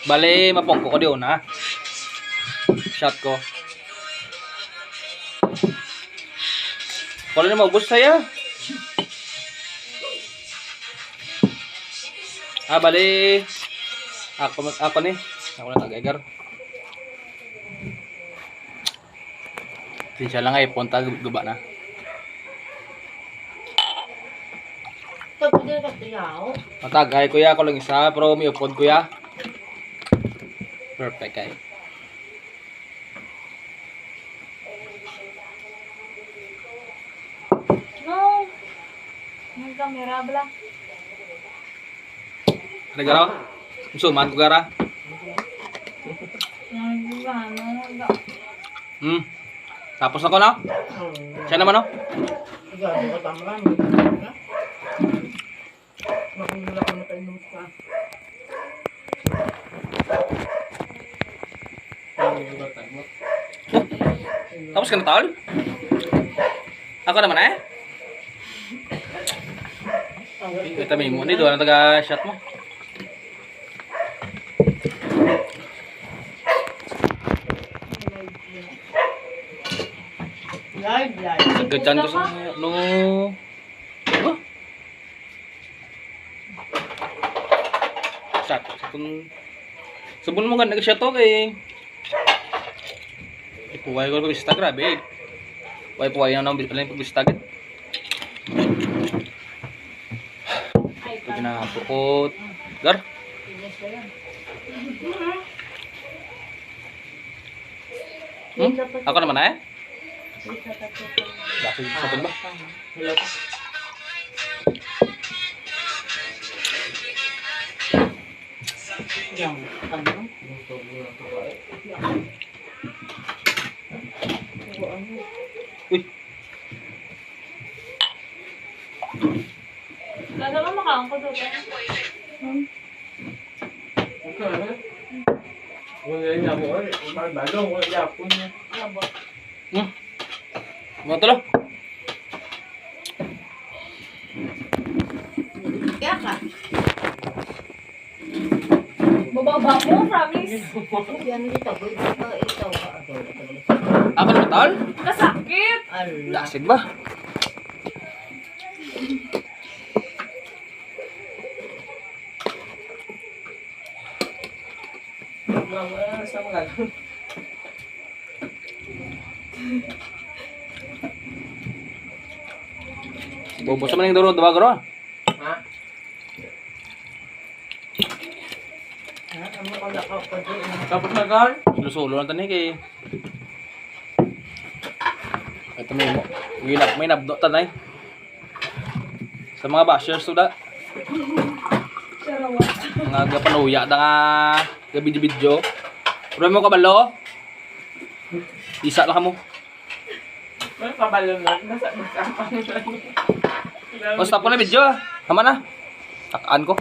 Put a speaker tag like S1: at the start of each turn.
S1: Bale, mapongko ko diyon ha. Shot ko. Wala na maubos saya. Bale. Ako ni. Ako na tagagar. Siya lang ay punta guba na. Matagay kuya ako lang isa pero may upod kuya. Perfect kay.
S2: No. May kamera bala.
S1: Nagara? Suman ko gara. Tapos na ko na? Siya naman no? Tapos ka na tol? Ako naman eh? Kita mo ni doon ang taga-shot mo. Nagkachan ko sa no. Oh. Shot. Sabon mo nga nag-shot to kay. Ipuway ko sa grabe. Puway na nang bilang pagbistagit. Ito na pukot. Gar. Ako naman eh? Bakit sabon ba?
S3: Yang ano?
S1: Uy.
S2: Lalo ka makaangkot doon.
S3: Wala niya mo ay, balong wala yapon niya.
S2: Labot.
S1: Mga tulo.
S2: Kaya ka? Bababa mo, promise.
S4: Yan dito, ito.
S1: Ako naman tol?
S2: Kasakit.
S1: Lasig ba?
S3: Wala sa mga
S1: Bubos naman yung duro, diba garo?
S3: ha? Ano ko na ka pa din? Tapos na gal?
S1: Sulo-sulo lang tani kay. Ito may nabdo tanay. Sa mga bashers suda.
S2: Sarawat.
S1: Mga gapanuya da nga gabidyo-bidyo. Pero mo kabalo? Isa lang mo.
S3: May kabalon na. Nasa pa.
S1: O stop mo na video. Tama na. Takaan ko.